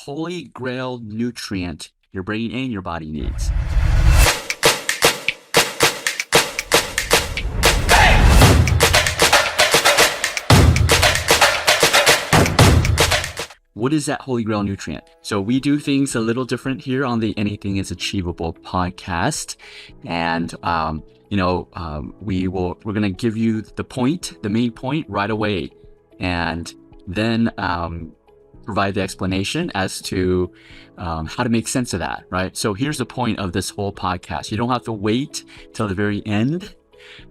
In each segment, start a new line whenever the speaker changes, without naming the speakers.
holy grail nutrient your brain and your body needs. What is that holy grail nutrient? So we do things a little different here on the Anything is Achievable podcast. And, we're going to give you the main point right away. And then provide the explanation as to how to make sense of that, right? So here's the point of this whole podcast. You don't have to wait till the very end.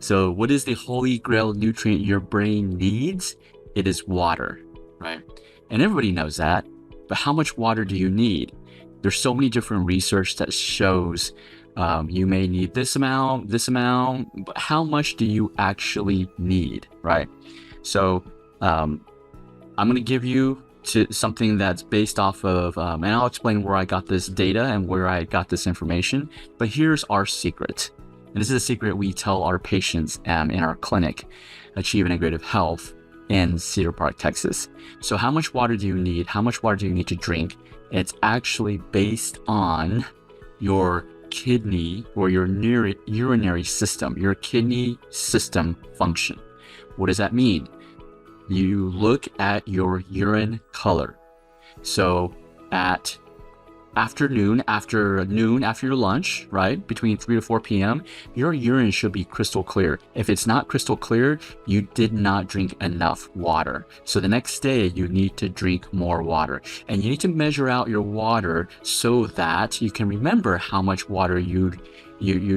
So what is the holy grail nutrient your brain needs? It is water, right? And everybody knows that, but how much water do you need? There's so many different research that shows you may need this amount, but how much do you actually need, right? So I'm going to give you something that's based off of, and I'll explain where I got this data and where I got this information, but here's our secret. And this is a secret we tell our patients in our clinic, Achieve Integrative Health, in Cedar Park, Texas. So how much water do you need? How much water do you need to drink? It's actually based on your kidney or your urinary system, your kidney system function. What does that mean? You look at your urine color. So at after your lunch, right, between 3 to 4 p.m., your urine should be crystal clear. If it's not crystal clear, you did not drink enough water. So the next day, you need to drink more water. And you need to measure out your water so that you can remember how much water you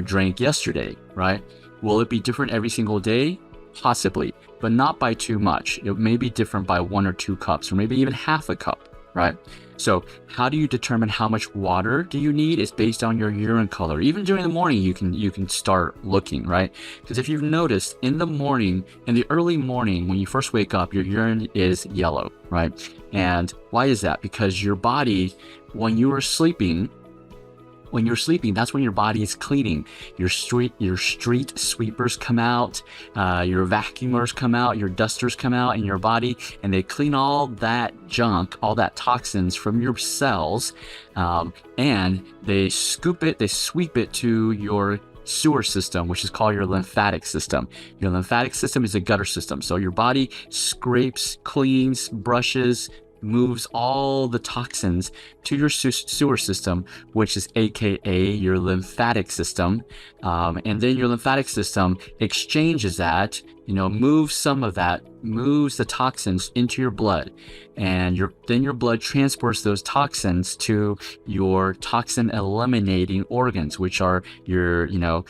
drank yesterday, right? Will it be different every single day? Possibly, but not by too much. It may be different by 1 or 2 cups, or maybe even half a cup, right? So how do you determine how much water do you need? It's based on your urine color. Even during the morning, you can start looking, right? Because if you've noticed, in the early morning, when you first wake up, your urine is yellow, right? And why is that? Because your body, when you're sleeping, that's when your body is cleaning. Your street sweepers come out, your vacuumers come out, your dusters come out in your body, and they clean all that junk, all that toxins from your cells, and they sweep it to your sewer system, which is called your lymphatic system. Your lymphatic system is a gutter system. So your body scrapes, cleans, brushes, moves all the toxins to your sewer system, which is AKA your lymphatic system. And then your lymphatic system exchanges that, moves the toxins into your blood. And then your blood transports those toxins to your toxin eliminating organs, which are your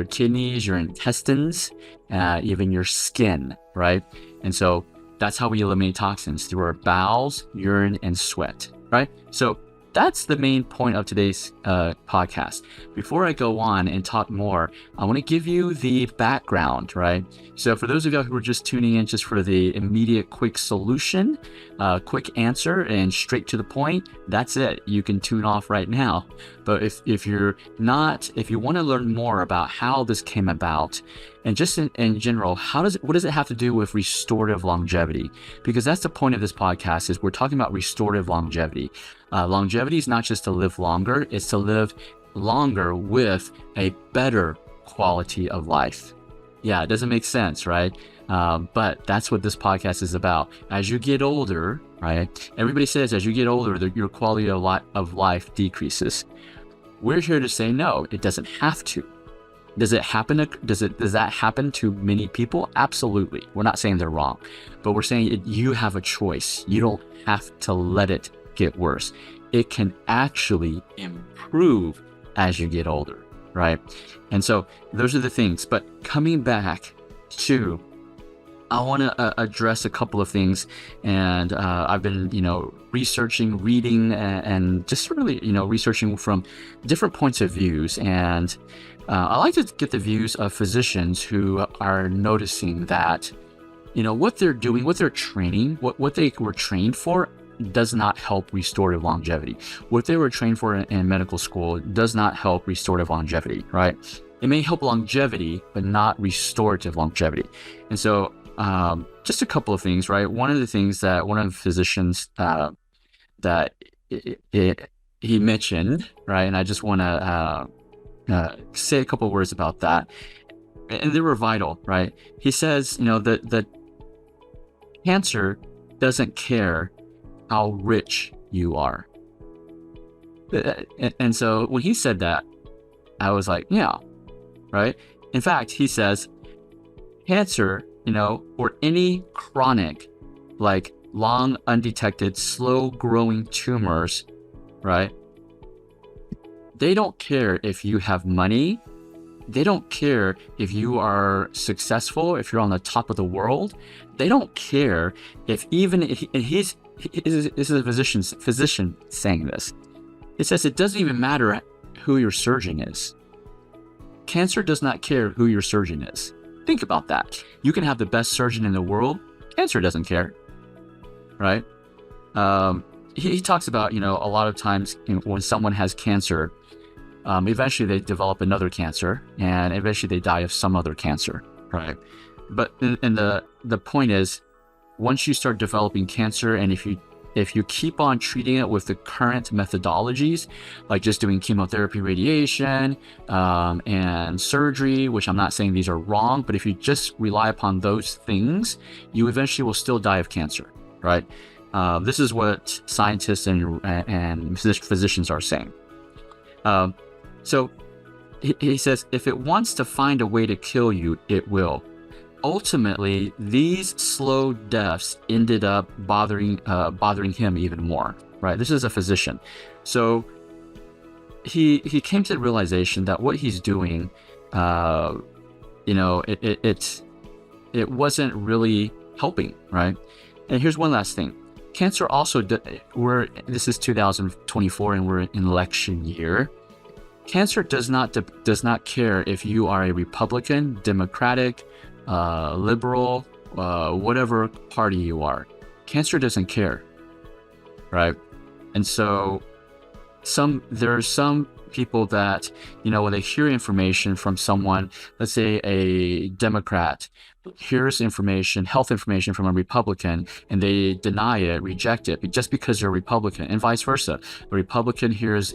kidneys, your intestines, even your skin, right? And so that's how we eliminate toxins, through our bowels, urine, and sweat, right? So that's the main point of today's podcast. Before I go on and talk more, I want to give you the background, right? So for those of you who are just tuning in just for the immediate quick solution, quick answer, and straight to the point, that's it. You can tune off right now. But if you want to learn more about how this came about, and just in general, what does it have to do with restorative longevity? Because that's the point of this podcast, is we're talking about restorative longevity. Longevity is not just to live longer, it's to live longer with a better quality of life. Yeah, it doesn't make sense, right? But that's what this podcast is about. As you get older, right? Everybody says as you get older, your quality of life decreases. We're here to say no, it doesn't have to. Does that happen to many people? Absolutely. We're not saying they're wrong, but we're saying you have a choice. You don't have to let it get worse. It can actually improve as you get older, right? And so those are the things. But coming back to, I want to address a couple of things, and I've been, researching, reading, and just really, researching from different points of views. And I like to get the views of physicians who are noticing that, what they're doing, what they're training, what they were trained for does not help restorative longevity. What they were trained for in medical school does not help restorative longevity, right? It may help longevity, but not restorative longevity. And so just a couple of things, right? One of the things that one of the physicians that he mentioned, right, and I just want to say a couple words about that, and they were vital, right? He says, the cancer doesn't care how rich you are. And so when he said that, I was like, yeah, right? In fact, he says cancer, or any chronic, like long undetected, slow growing tumors, right? They don't care if you have money. They don't care if you are successful, if you're on the top of the world. They don't care if even and this is a physician saying this. It says it doesn't even matter who your surgeon is. Cancer does not care who your surgeon is. Think about that. You can have the best surgeon in the world. Cancer doesn't care, right? He talks about, a lot of times when someone has cancer, eventually they develop another cancer, and eventually they die of some other cancer, right? But and the point is, once you start developing cancer, and if you keep on treating it with the current methodologies, like just doing chemotherapy, radiation, and surgery, which I'm not saying these are wrong, but if you just rely upon those things, you eventually will still die of cancer, right? This is what scientists and physicians are saying. So he says, if it wants to find a way to kill you, it will. Ultimately, these slow deaths ended up bothering him even more, right? This is a physician. So he came to the realization that what he's doing, it wasn't really helping, right? And here's one last thing. Cancer also, this is 2024 and we're in election year. Cancer does not care if you are a Republican, Democratic, liberal, whatever party you are. Cancer doesn't care, right? And so there are some people that, when they hear information from someone, let's say a Democrat hears health information from a Republican, and they deny it, reject it, just because they're Republican, and vice versa. A Republican hears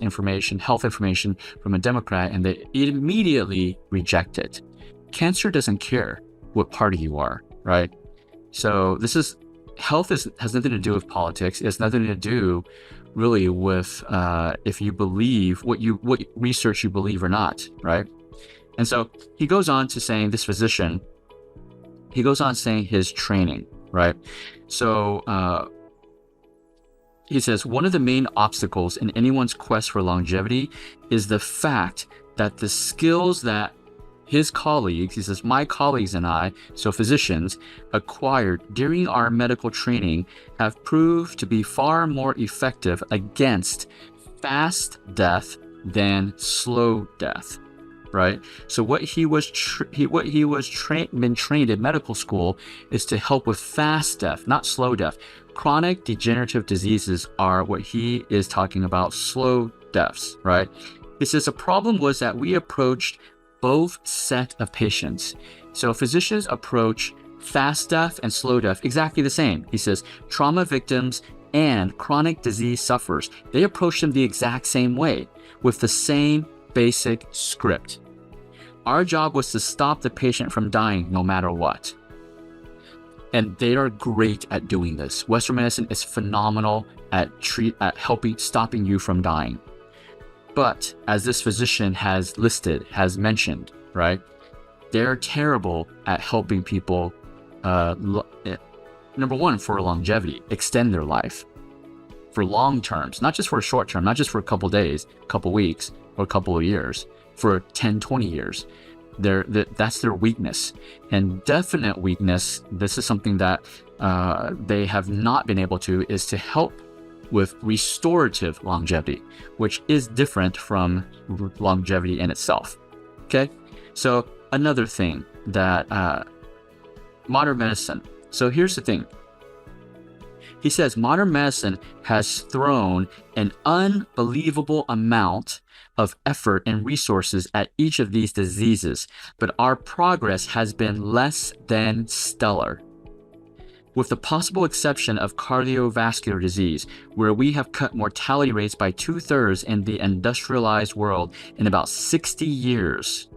health information from a Democrat, and they immediately reject it. Cancer doesn't care what party you are, right? So health has nothing to do with politics. It has nothing to do really with if you believe what research you believe or not, right? And so he goes on to saying, this physician, he goes on saying his training, right? So he says, one of the main obstacles in anyone's quest for longevity is the fact that the skills that his colleagues, he says, my colleagues and I, so physicians, acquired during our medical training have proved to be far more effective against fast death than slow death, right? So what he was been trained in medical school is to help with fast death, not slow death. Chronic degenerative diseases are what he is talking about, slow deaths, right? He says the problem was that we approached both set of patients. So physicians approach fast death and slow death exactly the same. He says trauma victims and chronic disease sufferers, they approach them the exact same way with the same basic script. Our job was to stop the patient from dying no matter what. And they are great at doing this. Western medicine is phenomenal at stopping you from dying. But as this physician has mentioned, right, they're terrible at helping people, number one, for longevity, extend their life for long terms, not just for a short term, not just for a couple days, couple weeks, or a couple of years, for 10, 20 years. That's their weakness. And definite weakness, this is something that they have not been able to, is to help with restorative longevity, which is different from longevity in itself. Okay, so another thing that modern medicine. So here's the thing. He says modern medicine has thrown an unbelievable amount of effort and resources at each of these diseases, but our progress has been less than stellar. with the possible exception of cardiovascular disease, where we have cut mortality rates by 2/3 in the industrialized world in about 60 years.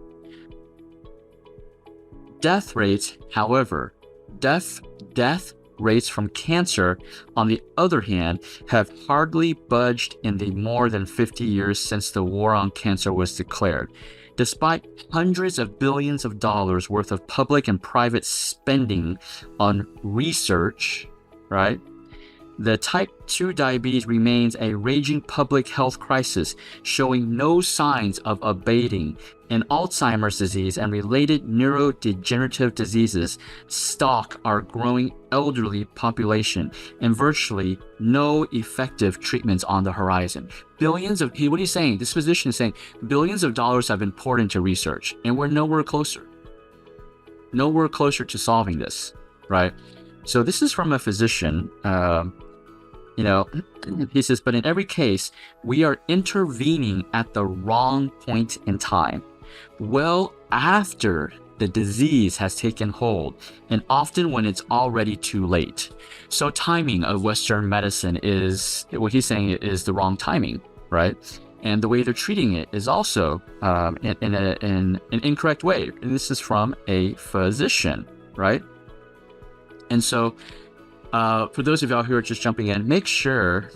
Death rates, however, death rates from cancer, on the other hand, have hardly budged in the more than 50 years since the war on cancer was declared. Despite hundreds of billions of dollars worth of public and private spending on research, right? The type 2 diabetes remains a raging public health crisis, showing no signs of abating, and Alzheimer's disease and related neurodegenerative diseases stalk our growing elderly population, and virtually no effective treatments on the horizon. What are you saying? This physician is saying billions of dollars have been poured into research, and we're nowhere closer to solving this, right? So this is from a physician. He says, but in every case, we are intervening at the wrong point in time, well after the disease has taken hold, and often when it's already too late. So timing of Western medicine is, what he's saying is the wrong timing, right? And the way they're treating it is also in an incorrect way. And this is from a physician, right? And so for those of y'all who are just jumping in, make sure,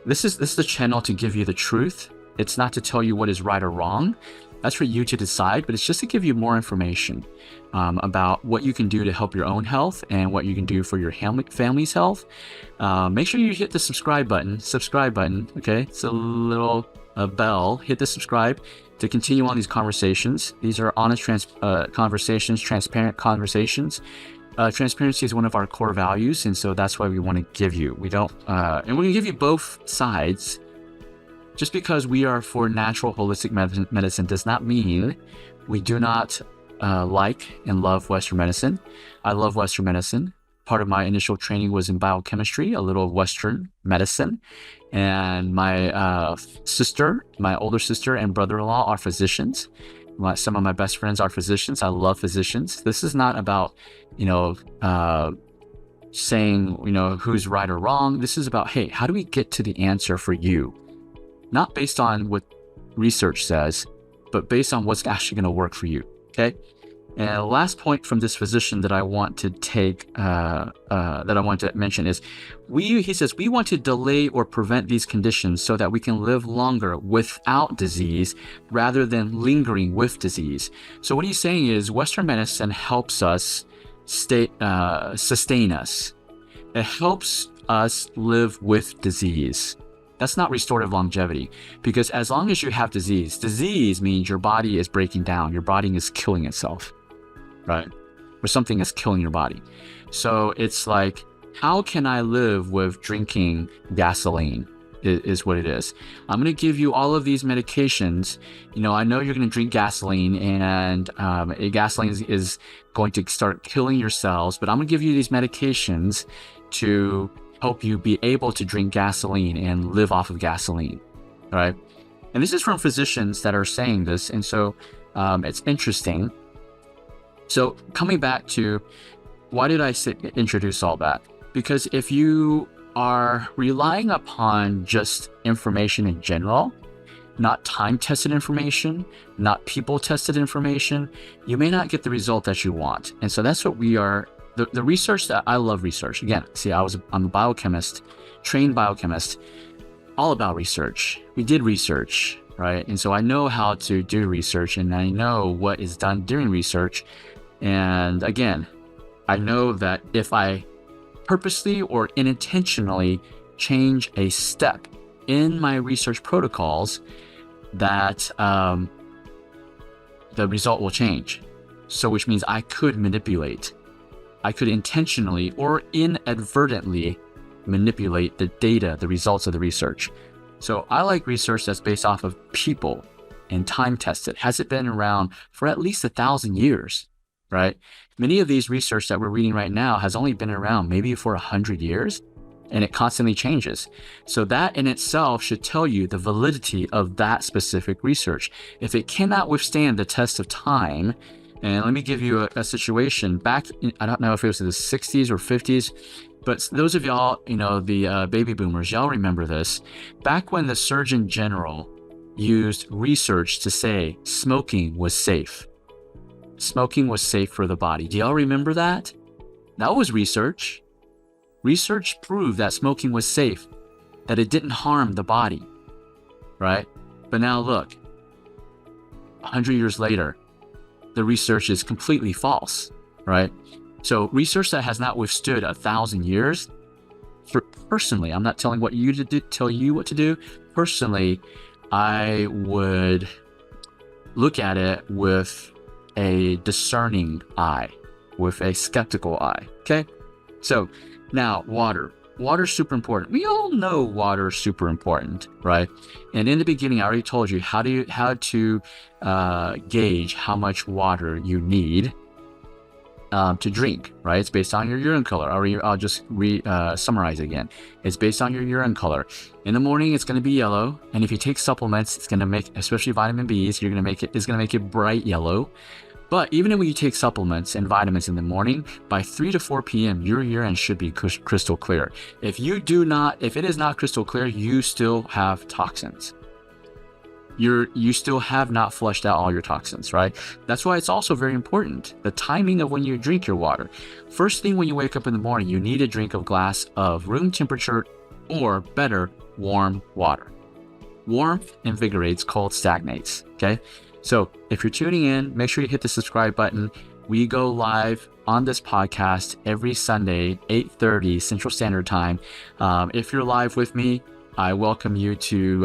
this is the channel to give you the truth. It's not to tell you what is right or wrong. That's for you to decide, but it's just to give you more information about what you can do to help your own health and what you can do for your family's health. Make sure you hit the subscribe button, okay? It's a little bell. Hit the subscribe to continue on these conversations. These are honest conversations, transparent conversations. Transparency is one of our core values, and so that's why we want to give you. And we're going to give you both sides. Just because we are for natural holistic medicine does not mean we do not like and love Western medicine. I love Western medicine. Part of my initial training was in biochemistry, a little Western medicine. And my older sister and brother-in-law are physicians. Some of my best friends are physicians. I love physicians. This is not about, saying, who's right or wrong. This is about, hey, how do we get to the answer for you? Not based on what research says, but based on what's actually going to work for you, okay? And the last point from this physician that I want to mention is, he says, we want to delay or prevent these conditions so that we can live longer without disease rather than lingering with disease. So what he's saying is Western medicine helps us sustain us. It helps us live with disease. That's not restorative longevity, because as long as you have disease means your body is breaking down, your body is killing itself, right? Or something is killing your body. So it's like, how can I live with drinking gasoline is what it is. I'm going to give you all of these medications. I know you're going to drink gasoline, and gasoline is going to start killing your cells, but I'm going to give you these medications to help you be able to drink gasoline and live off of gasoline, right? And this is from physicians that are saying this, and so it's interesting. So coming back to, why did I introduce all that? Because if you are relying upon just information in general, not time-tested information, not people-tested information, you may not get the result that you want. And so that's what we are. The research that I love research. Again, see, I'm a biochemist, trained biochemist, all about research. We did research, right? And so I know how to do research, and I know what is done during research. And again, I know that if I purposely or unintentionally change a step in my research protocols, that the result will change. So which means I could manipulate. I could intentionally or inadvertently manipulate the data, the results of the research. So I like research that's based off of people and time tested. Has it been around for at least 1,000 years, right? Many of these research that we're reading right now has only been around maybe for 100 years, and it constantly changes. So that in itself should tell you the validity of that specific research. If it cannot withstand the test of time, And let me give you a situation back in, I don't know if it was in the 60s or 50s, but those of y'all, the baby boomers, y'all remember this. Back when the Surgeon General used research to say smoking was safe. Smoking was safe for the body. Do y'all remember that? That was research. Research proved that smoking was safe, that it didn't harm the body, right? But now look, 100 years later, the research is completely false, right? So research that has not withstood 1,000 years, personally, I'm not telling what you to do, tell you what to do. Personally, I would look at it with a discerning eye, with a skeptical eye, okay? So now water. Water's super important. We all know water's super important, right? And in the beginning, I already told you how to gauge how much water you need to drink, right? It's based on your urine color. I'll just summarize again. It's based on your urine color. In the morning, it's going to be yellow, and if you take supplements, it's going to make, especially vitamin B's, it's going to make it bright yellow. But even when you take supplements and vitamins in the morning, by 3 to 4 p.m., your urine should be crystal clear. If it is not crystal clear, you still have toxins. You still have not flushed out all your toxins, right? That's why it's also very important, the timing of when you drink your water. First thing when you wake up in the morning, you need to drink a glass of room temperature or better, warm water. Warmth invigorates, cold stagnates, okay? So if you're tuning in, make sure you hit the subscribe button. We go live on this podcast every Sunday, 8:30 Central Standard Time. If you're live with me, I welcome you to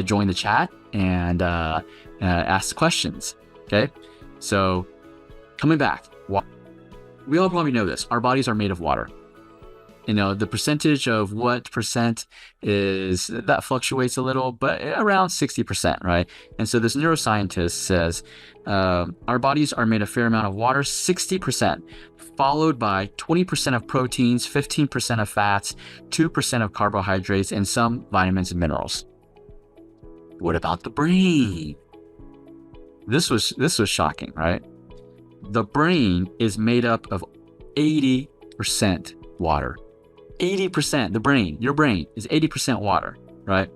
join the chat and ask questions, okay? So coming back, we all probably know this. Our bodies are made of water. The percentage of what percent is, that fluctuates a little, but around 60%, right? And so this neuroscientist says our bodies are made a fair amount of water, 60%, followed by 20% of proteins, 15% of fats, 2% of carbohydrates, and some vitamins and minerals. What about the brain? This was shocking, right? The brain is made up of 80% water. 80%, your brain is 80% water, right?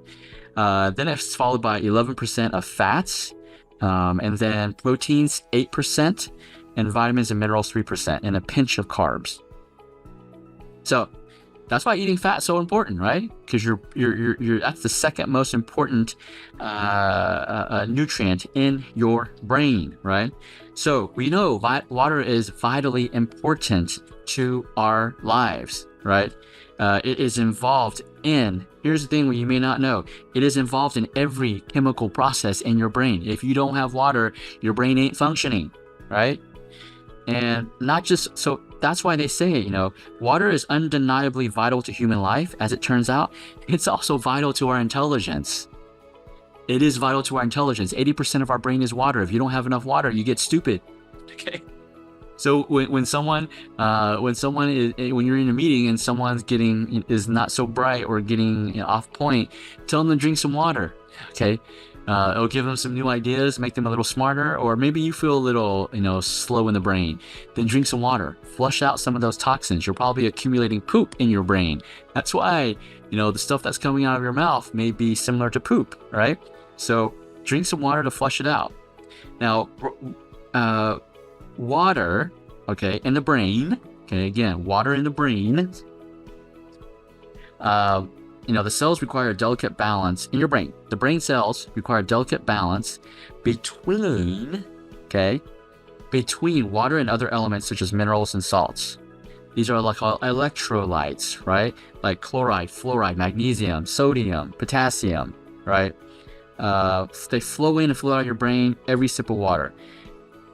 Then it's followed by 11% of fats, and then proteins 8%, and vitamins and minerals 3%, and a pinch of carbs. So that's why eating fat is so important, right? Because that's the second most important nutrient in your brain, right? So we know water is vitally important to our lives, right? It is involved in, here's the thing you may not know, it is involved in every chemical process in your brain. If you don't have water, your brain ain't functioning, right? And not just, so that's why they say, water is undeniably vital to human life. As it turns out, it's also vital to our intelligence. It is vital to our intelligence. 80% of our brain is water. If you don't have enough water, you get stupid, okay? So when you're in a meeting and someone's is not so bright or getting off point, tell them to drink some water, okay? It'll give them some new ideas, make them a little smarter, or maybe you feel a little, slow in the brain. Then drink some water, flush out some of those toxins. You're probably accumulating poop in your brain. That's why, the stuff that's coming out of your mouth may be similar to poop, right? So drink some water to flush it out. Now, water, okay, in the brain, okay, again, water in the brain, the cells require a delicate balance in your brain. The brain cells require a delicate balance between water and other elements such as minerals and salts. These are like electrolytes, right? Like chloride, fluoride, magnesium, sodium, potassium, right? They flow in and flow out of your brain every sip of water.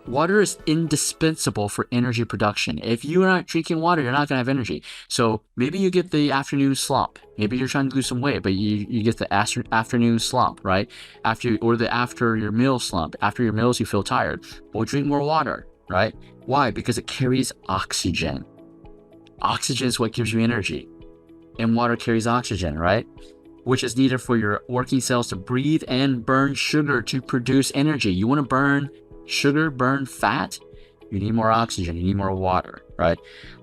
Water is indispensable for energy production. If you're not drinking water, you're not going to have energy. So maybe you get the afternoon slump. Maybe you're trying to lose some weight, but you get the afternoon slump, right? After your meal slump. After your meals, you feel tired. Well, drink more water, right? Why? Because it carries oxygen. Oxygen is what gives you energy. And water carries oxygen, right? Which is needed for your working cells to breathe and burn sugar to produce energy. You want to burn sugar burn fat, you need more oxygen, you need more water, right?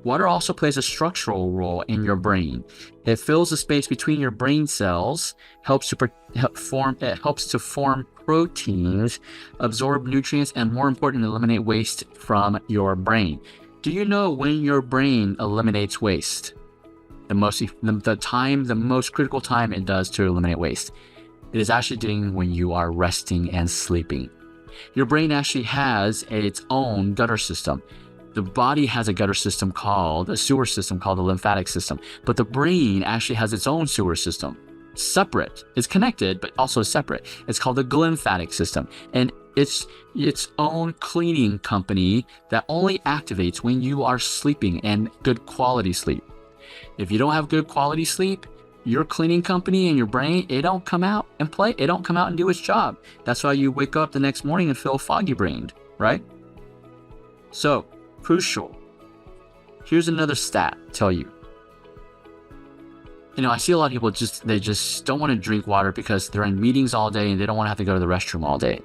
Water also plays a structural role in your brain. It fills the space between your brain cells, helps to form proteins, absorb nutrients, and more important, eliminate waste from your brain. Do you know when your brain eliminates waste? The most critical time it does to eliminate waste. It is actually doing when you are resting and sleeping. Your brain actually has its own gutter system. The body has a gutter system a sewer system called the lymphatic system, but the brain actually has its own sewer system. Separate. It's connected, but also separate. It's called the glymphatic system, and it's its own cleaning company that only activates when you are sleeping and good quality sleep. If you don't have good quality sleep, your cleaning company and your brain, it don't come out and play. It don't come out and do its job. That's why you wake up the next morning and feel foggy brained, right? So, crucial. Here's another stat to tell you. I see a lot of people they just don't want to drink water because they're in meetings all day and they don't want to have to go to the restroom all day.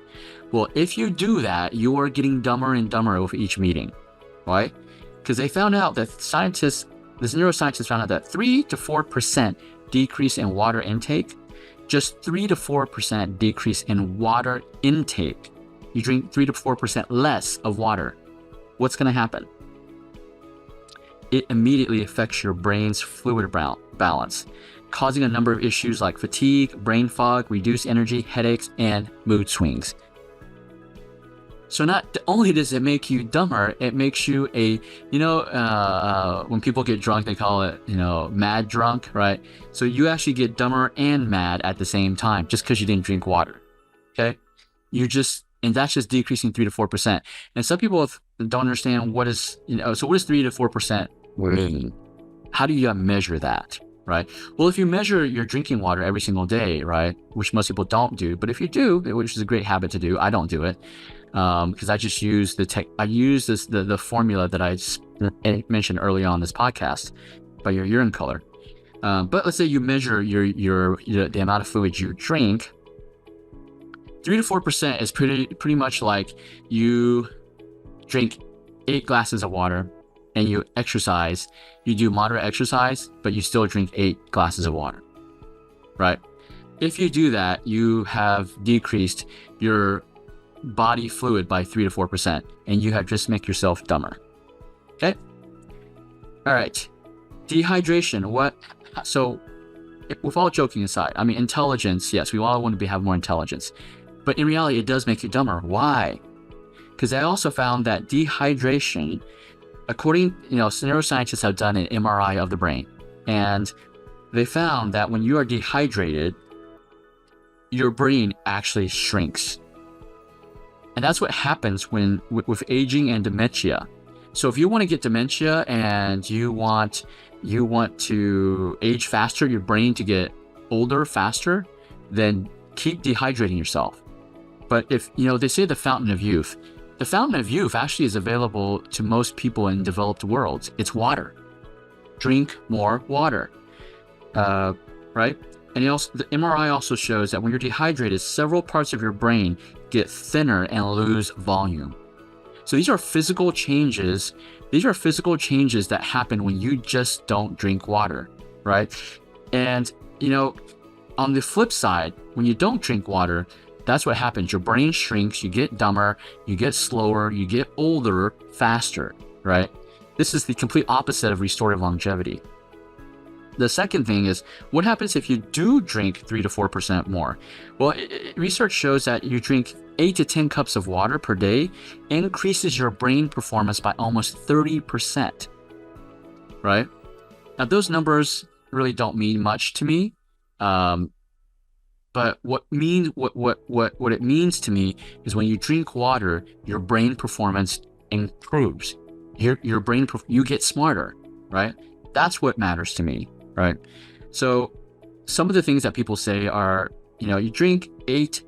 Well, if you do that, you are getting dumber and dumber with each meeting, right? Because they found out that this neuroscientist found out that 3 to 4% decrease in water intake, just 3 to 4% decrease in water intake. You drink 3 to 4% less of water. What's going to happen? It immediately affects your brain's fluid balance, causing a number of issues like fatigue, brain fog, reduced energy, headaches, and mood swings. So not only does it make you dumber, it makes you when people get drunk, they call it, mad drunk, right? So you actually get dumber and mad at the same time just because you didn't drink water, okay? And that's just decreasing 3 to 4%. And some people don't understand what is 3 to 4% mean? How do you measure that, right? Well, if you measure your drinking water every single day, right, which most people don't do, but if you do, which is a great habit to do, I don't do it. Because I just use the formula that I mentioned early on in this podcast by your urine color. But let's say you measure the amount of fluid you drink. 3 to 4% is pretty much like you drink 8 glasses of water and you exercise. You do moderate exercise, but you still drink 8 glasses of water, right? If you do that, you have decreased your body fluid by 3 to 4%, and you have just make yourself dumber. Okay. All right. Dehydration. So, with all joking aside, intelligence. Yes, we all want to have more intelligence, but in reality, it does make you dumber. Why? Because I also found that dehydration, according, neuroscientists have done an MRI of the brain, and they found that when you are dehydrated, your brain actually shrinks. And that's what happens with aging and dementia. So if you want to get dementia and you want to age faster, your brain to get older faster, then keep dehydrating yourself. But if, they say the fountain of youth actually is available to most people in developed worlds. It's water. Drink more water, right? And the MRI also shows that when you're dehydrated, several parts of your brain get thinner and lose volume. So these are physical changes. These are physical changes that happen when you just don't drink water, right? And, on the flip side, when you don't drink water, that's what happens. Your brain shrinks, you get dumber, you get slower, you get older faster, right? This is the complete opposite of restorative longevity. The second thing is, what happens if you do drink 3 to 4% more? Well, research shows that you drink 8 to 10 cups of water per day increases your brain performance by almost 30%, right? Now, those numbers really don't mean much to me, but what it means to me is when you drink water, your brain performance improves. Your brain, you get smarter, right? That's what matters to me. Right. So some of the things that people say are, you drink 8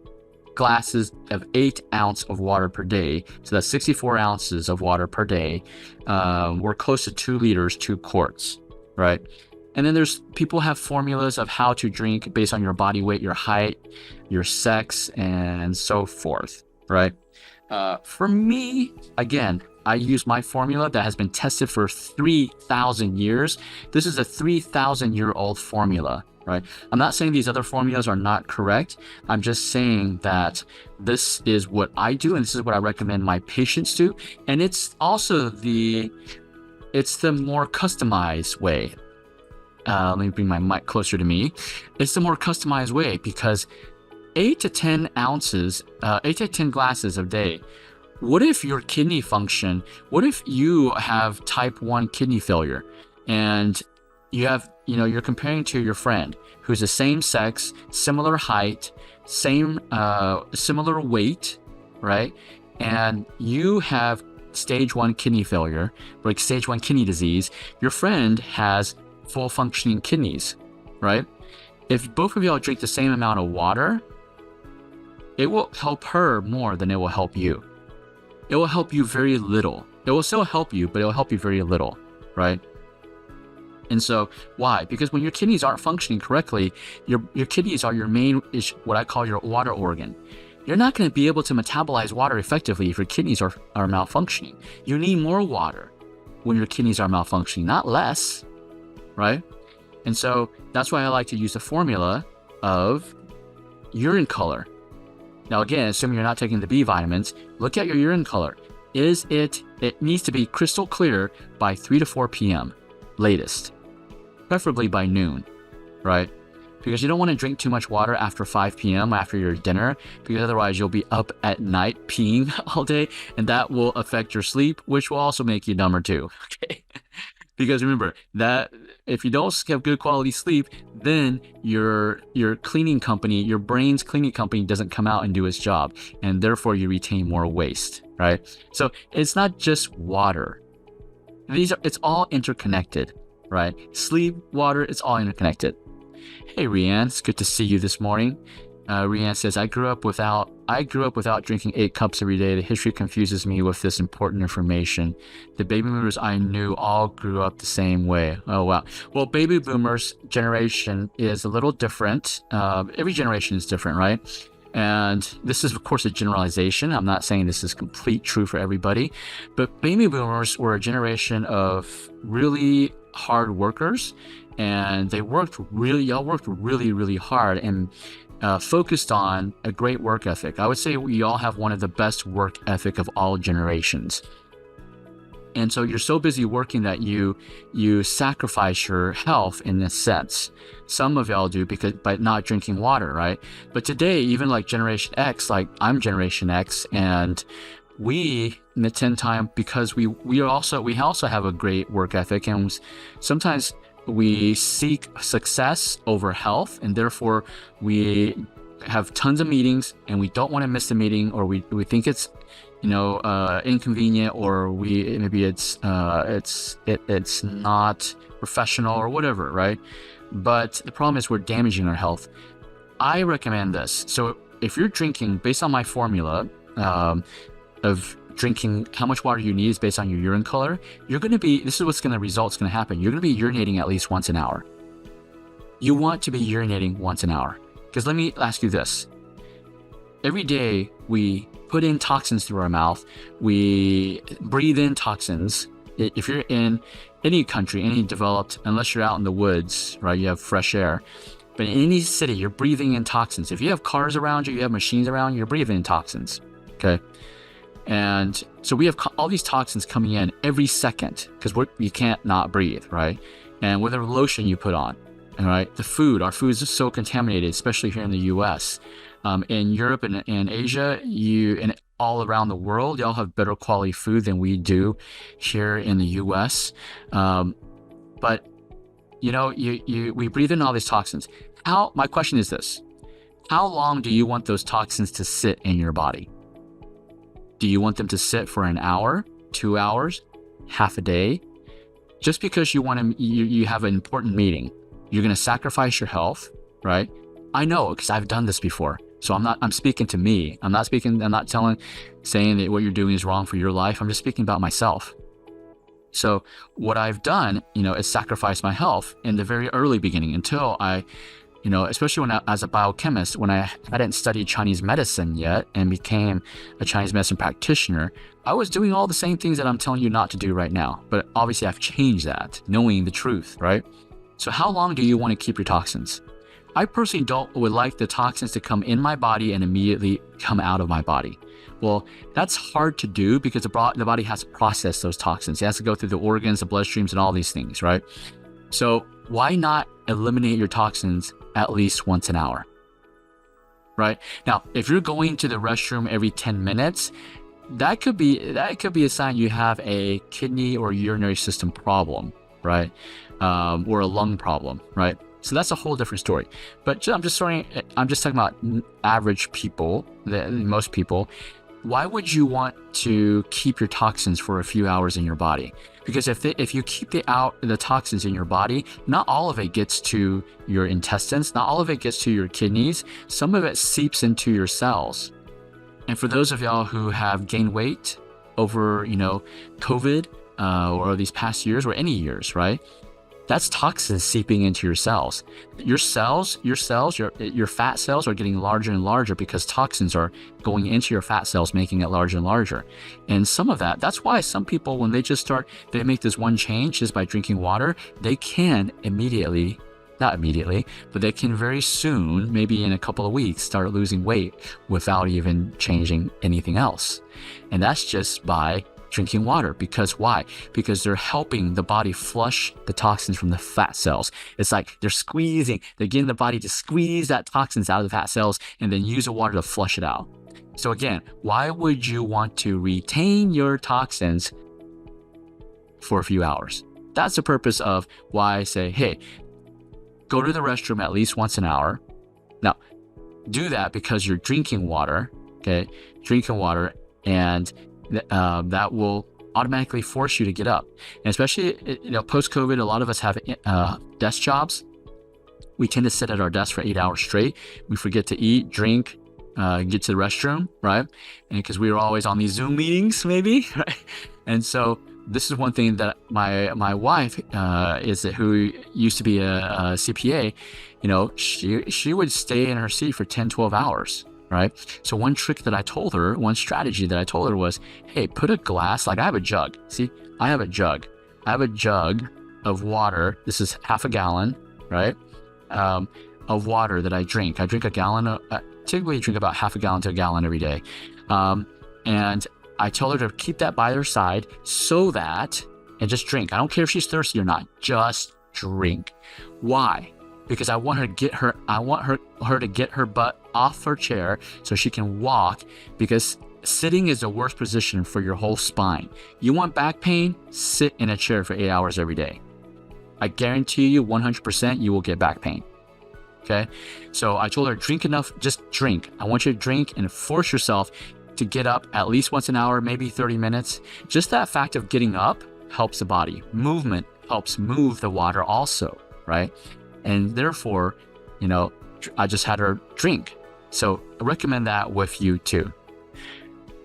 glasses of 8 ounce of water per day. So that's 64 ounces of water per day. We're close to 2 liters, 2 quarts. Right. And then people have formulas of how to drink based on your body weight, your height, your sex, and so forth. Right. For me, again, I use my formula that has been tested for 3,000 years. This is a 3,000-year-old formula, right? I'm not saying these other formulas are not correct. I'm just saying that this is what I do, and this is what I recommend my patients do. And it's also the more customized way. Let me bring my mic closer to me. It's the more customized way because 8 to 10 ounces, 8 to 10 glasses a day. What if your kidney function, what if you have type 1 kidney failure and you have, you're comparing to your friend who's the same sex, similar height, similar weight, right? And you have stage 1 kidney failure, like stage 1 kidney disease. Your friend has full functioning kidneys, right? If both of y'all drink the same amount of water, it will help her more than it will help you. It will help you very little. It will still help you, but it will help you very little, right? And so why? Because when your kidneys aren't functioning correctly, your kidneys are your main, is what I call your water organ. You're not going to be able to metabolize water effectively if your kidneys are malfunctioning. You need more water when your kidneys are malfunctioning, not less, right? And so that's why I like to use the formula of urine color. Now, again, assuming you're not taking the B vitamins, look at your urine color. It needs to be crystal clear by 3 to 4 p.m. latest, preferably by noon, right? Because you don't want to drink too much water after 5 p.m. after your dinner, because otherwise you'll be up at night peeing all day, and that will affect your sleep, which will also make you dumber too, okay? Because remember that if you don't have good quality sleep, then your cleaning company, your brain's cleaning company doesn't come out and do its job, and therefore you retain more waste, right? So it's not just water. It's all interconnected, right? Sleep, water, it's all interconnected. Hey, Rianne, it's good to see you this morning. Rianne says, I grew up without drinking 8 cups every day. The history confuses me with this important information. The baby boomers I knew all grew up the same way. Oh, wow. Well, baby boomers generation is a little different. Every generation is different, right? And this is, of course, a generalization. I'm not saying this is complete true for everybody, but baby boomers were a generation of really hard workers, and y'all worked really, really hard and focused on a great work ethic. I would say we all have one of the best work ethic of all generations. And so you're so busy working that you sacrifice your health in this sense. Some of y'all do by not drinking water, right? But today, even like Generation X, like I'm Generation X, and we in the 10 time, because we also have a great work ethic, and sometimes we seek success over health, and therefore we have tons of meetings and we don't want to miss the meeting, or we think it's inconvenient, or maybe it's not professional or whatever, right? But the problem is we're damaging our health. I recommend this. So if you're drinking, based on my formula of drinking, how much water you need is based on your urine color, this is what's going to happen. You're going to be urinating at least once an hour. You want to be urinating once an hour. Because let me ask you this. Every day we put in toxins through our mouth. We breathe in toxins. If you're in any country, any developed, unless you're out in the woods, right, you have fresh air. But in any city, you're breathing in toxins. If you have cars around you have machines around you, you're breathing in toxins, okay? And so we have all these toxins coming in every second because you can't not breathe, right? And whatever lotion you put on, all right? Our food is so contaminated, especially here in the U.S. In Europe and Asia, and all around the world, y'all have better quality food than we do here in the U.S. But we breathe in all these toxins. My question is this: how long do you want those toxins to sit in your body? Do you want them to sit for an hour, 2 hours, half a day? Just because you have an important meeting, you're going to sacrifice your health, right? I know, because I've done this before. So I'm speaking to me. I'm not saying that what you're doing is wrong for your life. I'm just speaking about myself. So what I've done, is sacrifice my health in the very early beginning until I especially as a biochemist, when I hadn't studied Chinese medicine yet and became a Chinese medicine practitioner, I was doing all the same things that I'm telling you not to do right now. But obviously I've changed that, knowing the truth, right? So how long do you want to keep your toxins? I personally would like the toxins to come in my body and immediately come out of my body. Well, that's hard to do because the body has to process those toxins. It has to go through the organs, the bloodstreams, and all these things, right? So why not eliminate your toxins at least once an hour, right? Now, if you're going to the restroom every 10 minutes, that could be a sign you have a kidney or urinary system problem, right? Or a lung problem, right? So that's a whole different story. But I'm just talking about average people, most people. Why would you want to keep your toxins for a few hours in your body? Because if you keep the toxins in your body, not all of it gets to your intestines, not all of it gets to your kidneys. Some of it seeps into your cells. And for those of y'all who have gained weight over, COVID or these past years or any years, right? That's toxins seeping into your cells. Your fat cells are getting larger and larger because toxins are going into your fat cells, making it larger and larger. And some of that's why some people, when they make this one change just by drinking water, they can not immediately, but they can very soon, maybe in a couple of weeks, start losing weight without even changing anything else. And that's just by drinking water. Because why? Because they're helping the body flush the toxins from the fat cells. It's like they're getting the body to squeeze that toxins out of the fat cells and then use the water to flush it out. So again, why would you want to retain your toxins for a few hours? That's the purpose of why I say, hey, go to the restroom at least once an hour. Now, do that because you're drinking water, okay? Drinking water, and that will automatically force you to get up. And especially, post-COVID, a lot of us have desk jobs. We tend to sit at our desk for 8 hours straight. We forget to eat, drink, get to the restroom, right? And because we were always on these Zoom meetings, maybe, right? And so this is one thing that my wife, who used to be a CPA, she would stay in her seat for 10, 12 hours. Right? So one strategy that I told her was, hey, put a glass, like I have a jug. See, I have a jug of water. This is half a gallon, right? Of water that I drink. I drink a gallon, typically drink about half a gallon to a gallon every day. And I told her to keep that by her side and just drink. I don't care if she's thirsty or not, just drink. Why? Because I want her to get her butt off her chair so she can walk, because sitting is the worst position for your whole spine. You want back pain? Sit in a chair for 8 hours every day. I guarantee you 100% you will get back pain. Okay? So I told her, drink enough, just drink. I want you to drink and force yourself to get up at least once an hour, maybe 30 minutes. Just that fact of getting up helps the body. Movement helps move the water also, right? And therefore, I just had her drink. So I recommend that with you too.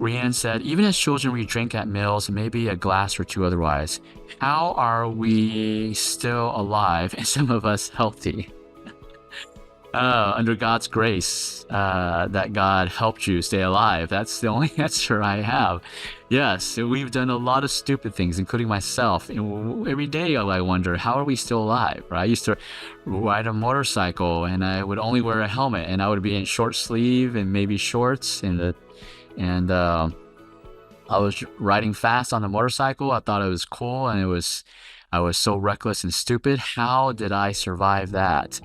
Rianne said, even as children, we drink at meals, maybe a glass or two otherwise. How are we still alive and some of us healthy? Under God's grace, that God helped you stay alive. That's the only answer I have. Yes, we've done a lot of stupid things, including myself. And every day I wonder, how are we still alive? Right? I used to ride a motorcycle and I would only wear a helmet, and I would be in short sleeve and maybe shorts, and I was riding fast on the motorcycle. I thought it was cool, and I was so reckless and stupid. How did I survive that?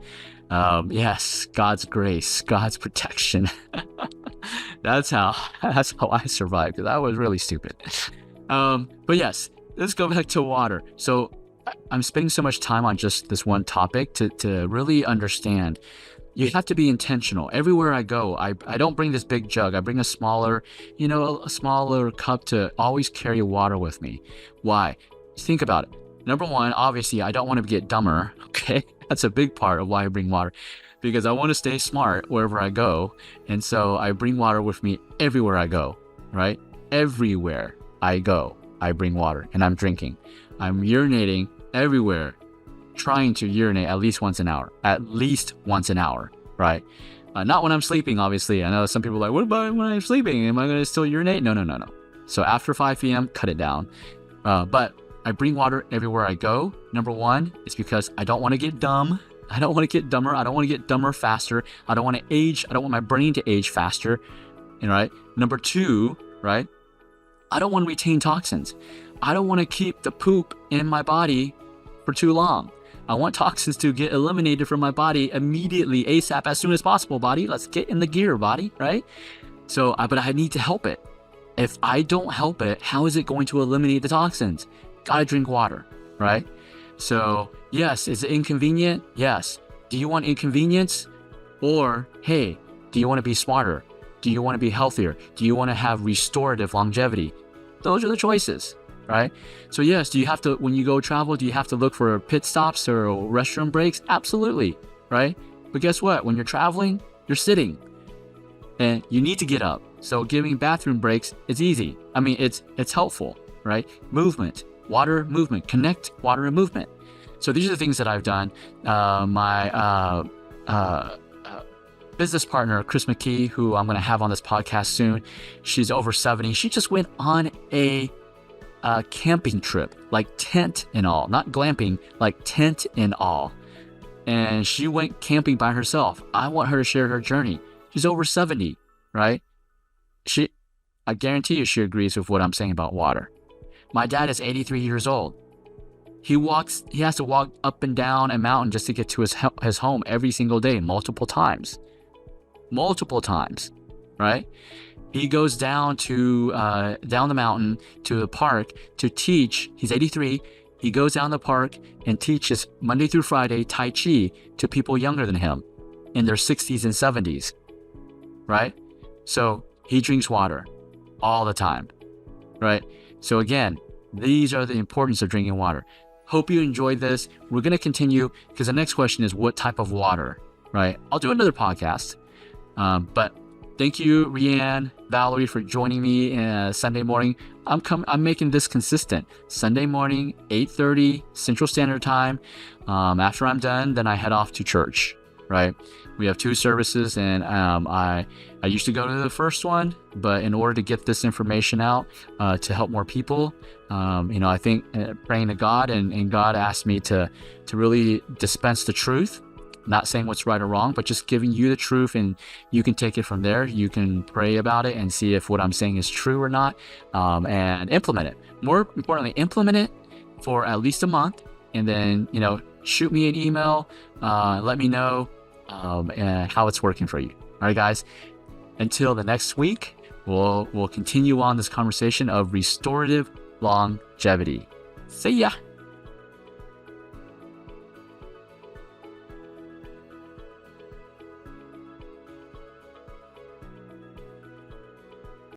Yes, God's grace, God's protection. That's how I survived, because I was really stupid. But yes, let's go back to water. So I'm spending so much time on just this one topic to really understand. You have to be intentional. Everywhere I go, I don't bring this big jug. I bring a smaller cup to always carry water with me. Why? Think about it. Number one, obviously, I don't want to get dumber, okay? That's a big part of why I bring water, because I want to stay smart wherever I go. And so I bring water with me everywhere I go, right? Everywhere I go, I bring water, and I'm drinking. I'm urinating everywhere. trying to urinate at least once an hour, right? Not when I'm sleeping, obviously. I know some people are like, what about when I'm sleeping? Am I going to still urinate? No. So after 5 p.m., cut it down. But I bring water everywhere I go. Number one, it's because I don't want to get dumb. I don't want to get dumber. I don't want to get dumber faster. I don't want to age. I don't want my brain to age faster. Right? Number two, right? I don't want to retain toxins. I don't want to keep the poop in my body for too long. I want toxins to get eliminated from my body immediately, ASAP, as soon as possible, body. Let's get in the gear, body, right? So, but I need to help it. If I don't help it, how is it going to eliminate the toxins? Gotta drink water, right? So, yes, is it inconvenient? Yes. Do you want inconvenience? Or, hey, do you want to be smarter? Do you want to be healthier? Do you want to have restorative longevity? Those are the choices, right? So yes, do you have to, when you go travel, do you have to look for pit stops or restroom breaks? Absolutely, right? But guess what? When you're traveling, you're sitting and you need to get up. So giving bathroom breaks is easy. I mean, it's helpful, right? Movement, water, movement, connect water and movement. So these are the things that I've done. My business partner, Chris McKee, who I'm going to have on this podcast soon, she's over 70. She just went on a camping trip, like tent and all, not glamping, like tent and all. And she went camping by herself. I want her to share her journey. She's over 70, right? I guarantee you she agrees with what I'm saying about water. My dad is 83 years old. He has to walk up and down a mountain just to get to his home every single day, multiple times, right? He goes down the mountain to the park to teach. He's 83. He goes down the park and teaches Monday through Friday Tai Chi to people younger than him in their 60s and 70s, right? So he drinks water all the time, right? So again, these are the importance of drinking water. Hope you enjoyed this. We're going to continue because the next question is what type of water, right? I'll do another podcast. But thank you, Rianne, Valerie, for joining me Sunday morning. I'm making this consistent. Sunday morning, 8:30 Central Standard Time. After I'm done, then I head off to church, right? We have 2 services, and I used to go to the first one, but in order to get this information out to help more people, I think praying to God, and God asked me to really dispense the truth. Not saying what's right or wrong, but just giving you the truth, and you can take it from there. You can pray about it and see if what I'm saying is true or not, and implement it. More importantly, implement it for at least a month, and then, shoot me an email, let me know how it's working for you. All right, guys, until the next week, we'll continue on this conversation of restorative longevity. See ya.